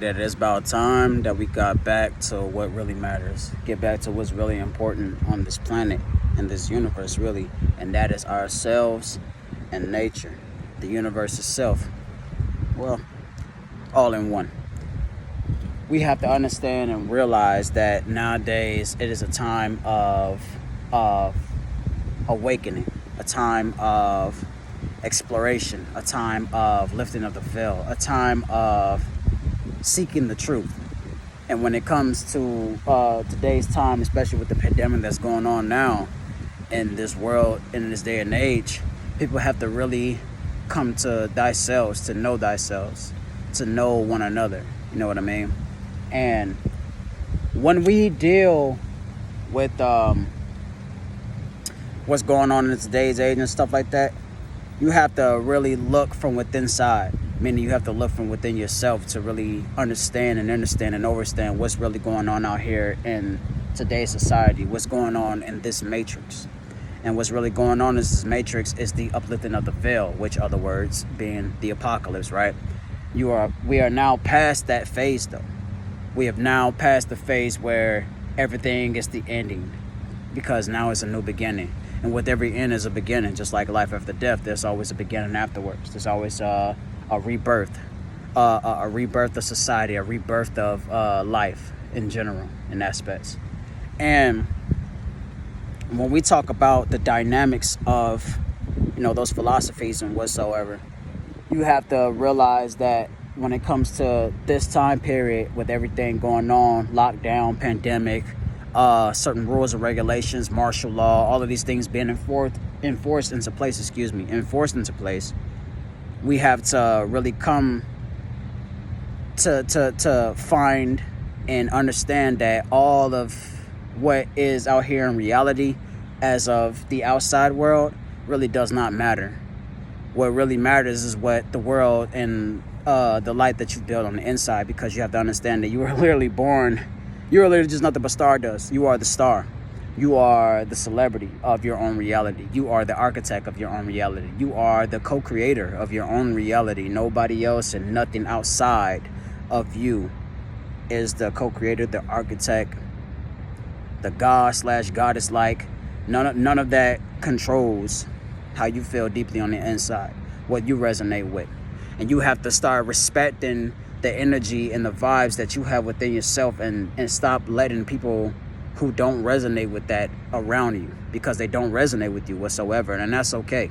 That it's about time that we got back to what really matters. Get back to what's really important on this planet and this universe, really. And that is ourselves and nature. The universe itself. Well, all in one. We have to understand and realize that nowadays it is a time of awakening, a time of exploration, a time of lifting of the veil, a time of seeking the truth. And when it comes to today's time, especially with the pandemic that's going on now in this world, in this day and age, people have to really come to thyself, to know thyself, to know one another. You know what I mean? And when we deal with what's going on in today's age and stuff like that, you have to really look from within side. Meaning you have to look from within yourself to really understand and understand what's really going on out here in today's society, what's going on in this matrix. And what's really going on in this matrix is the uplifting of the veil, which other words being the apocalypse, right? We are now past that phase though. We have now passed the phase where everything is the ending, because now it's a new beginning. And with every end is a beginning, just like life after death, there's always a beginning afterwards. There's always a rebirth of society, a rebirth of life in general, in aspects. And when we talk about the dynamics of, those philosophies and whatsoever, you have to realize that when it comes to this time period with everything going on, lockdown, pandemic, certain rules and regulations, martial law, all of these things being enforced into place, we have to really come to find and understand that all of what is out here in reality as of the outside world really does not matter. What really matters is what the world and the light that you build on the inside, because you have to understand that you were literally born, you are literally just nothing but stardust. You are the star. You are the celebrity of your own reality. You are the architect of your own reality. You are the co-creator of your own reality. Nobody else and nothing outside of you is the co-creator, the architect, the god/goddess. Like none of that controls how you feel deeply on the inside, what you resonate with. And you have to start respecting the energy and the vibes that you have within yourself, and stop letting people who don't resonate with that around you, because they don't resonate with you whatsoever. And that's okay.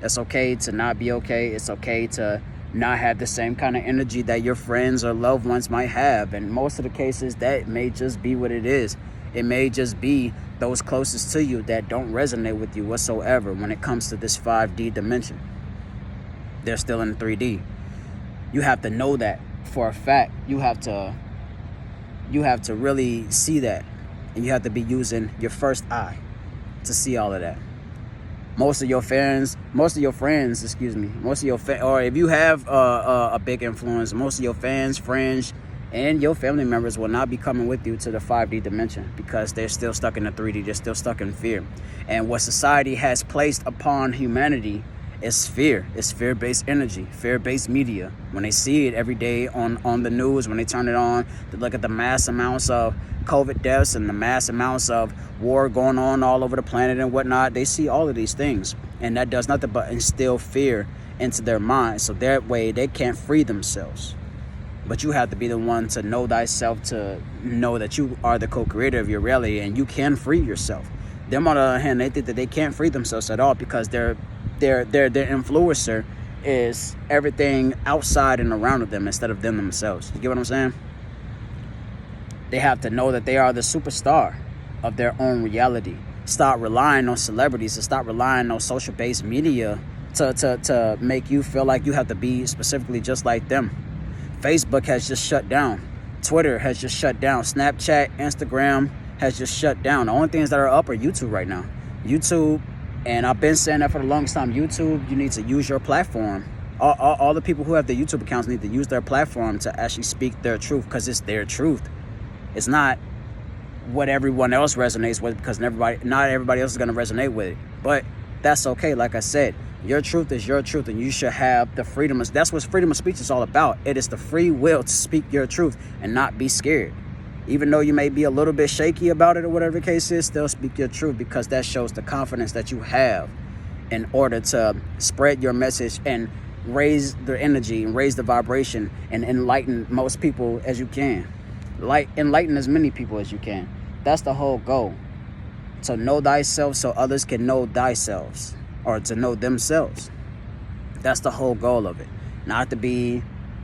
It's okay to not be okay. It's okay to not have the same kind of energy that your friends or loved ones might have. And most of the cases, that may just be what it is. It may just be those closest to you that don't resonate with you whatsoever when it comes to this 5D dimension. They're still in 3D. You have to know that for a fact. You have to really see that. And you have to be using your first eye to see all of that. Most of your friends, or if you have a big influence, most of your fans, friends, and your family members will not be coming with you to the 5D dimension, because they're still stuck in the 3D. They're still stuck in fear. And what society has placed upon humanity is fear. It's fear-based energy, fear-based media. When they see it every day on the news, when they turn it on, to look at the mass amounts of COVID deaths and the mass amounts of war going on all over the planet and whatnot, they see all of these things. And that does nothing but instill fear into their minds. So that way they can't free themselves. But you have to be the one to know thyself, to know that you are the co-creator of your reality and you can free yourself. Them, on the other hand, they think that they can't free themselves at all, because their influencer is everything outside and around of them instead of them themselves. You get what I'm saying? They have to know that they are the superstar of their own reality. Stop relying on celebrities, and stop relying on social-based media to make you feel like you have to be specifically just like them. Facebook has just shut down. Twitter has just shut down. Snapchat, Instagram has just shut down. The only things that are up are YouTube right now. YouTube, and I've been saying that for the longest time, YouTube, you need to use your platform. All the people who have the YouTube accounts need to use their platform to actually speak their truth, because it's their truth. It's not what everyone else resonates with, because not everybody else is going to resonate with it. But that's okay. Like I said, Your truth is your truth, and you should have the freedom. That's what freedom of speech is all about. It is the free will to speak your truth and not be scared. Even though you may be a little bit shaky about it or whatever the case is, still speak your truth, because that shows the confidence that you have in order to spread your message and raise the energy and raise the vibration and enlighten most people as you can. Enlighten as many people as you can. That's the whole goal. To know thyself so others can know thyself, or to know themselves. That's the whole goal of it. Not to be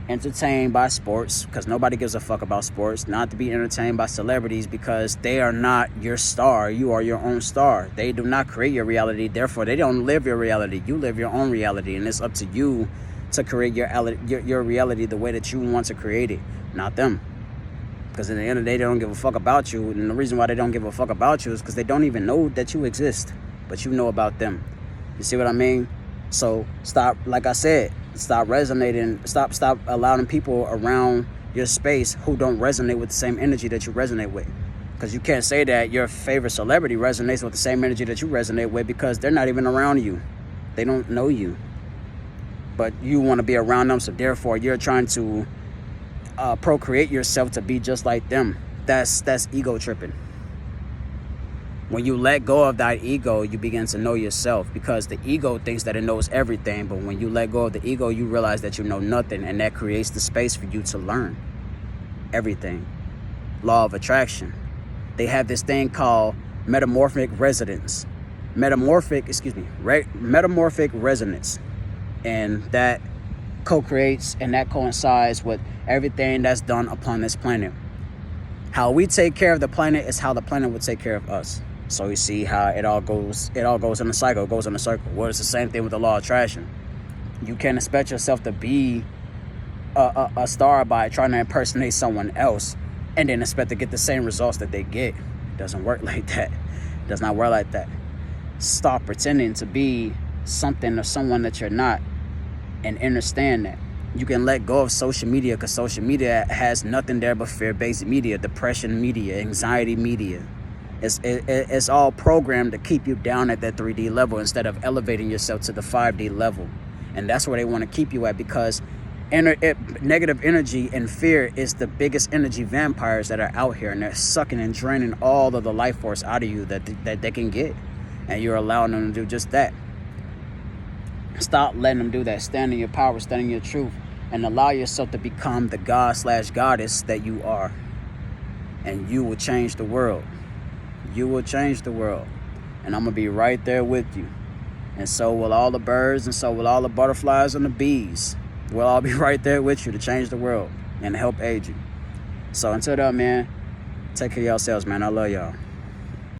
entertained by sports, because nobody gives a fuck about sports. Not to be entertained by celebrities, because they are not your star. You are your own star. They do not create your reality. Therefore, they don't live your reality. You live your own reality, and it's up to you to create your reality the way that you want to create it, not them. Because at the end of the day, they don't give a fuck about you. And the reason why they don't give a fuck about you is because they don't even know that you exist, but you know about them. You see what I mean? So stop, like I said, stop resonating. Stop allowing people around your space who don't resonate with the same energy that you resonate with. Because you can't say that your favorite celebrity resonates with the same energy that you resonate with, because they're not even around you. They don't know you. But you want to be around them, so therefore you're trying to procreate yourself to be just like them. That's ego tripping. When you let go of that ego, you begin to know yourself, because the ego thinks that it knows everything. But when you let go of the ego, you realize that you know nothing, and that creates the space for you to learn everything. Law of attraction. They have this thing called metamorphic resonance. Metamorphic resonance. And that co-creates and that coincides with everything that's done upon this planet. How we take care of the planet is how the planet would take care of us. So you see how it all goes in a cycle. It goes in a circle. Well, it's the same thing with the law of attraction. You can't expect yourself to be a star by trying to impersonate someone else and then expect to get the same results that they get. It doesn't work like that. It does not work like that. Stop pretending to be something or someone that you're not, and understand that you can let go of social media, because social media has nothing there but fear-based media, depression media, anxiety media. It's all programmed to keep you down at that 3D level instead of elevating yourself to the 5D level. And that's where they want to keep you at, because negative energy and fear is the biggest energy vampires that are out here, and they're sucking and draining all of the life force out of you that they can get, and you're allowing them to do just that. Stop letting them do that. Stand in your power, stand in your truth, and allow yourself to become the god/goddess that you are. And you will change the world. You will change the world. And I'm going to be right there with you. And so will all the birds, and so will all the butterflies and the bees. We'll all be right there with you to change the world and help aid you. So until then, man, take care of yourselves, man. I love y'all.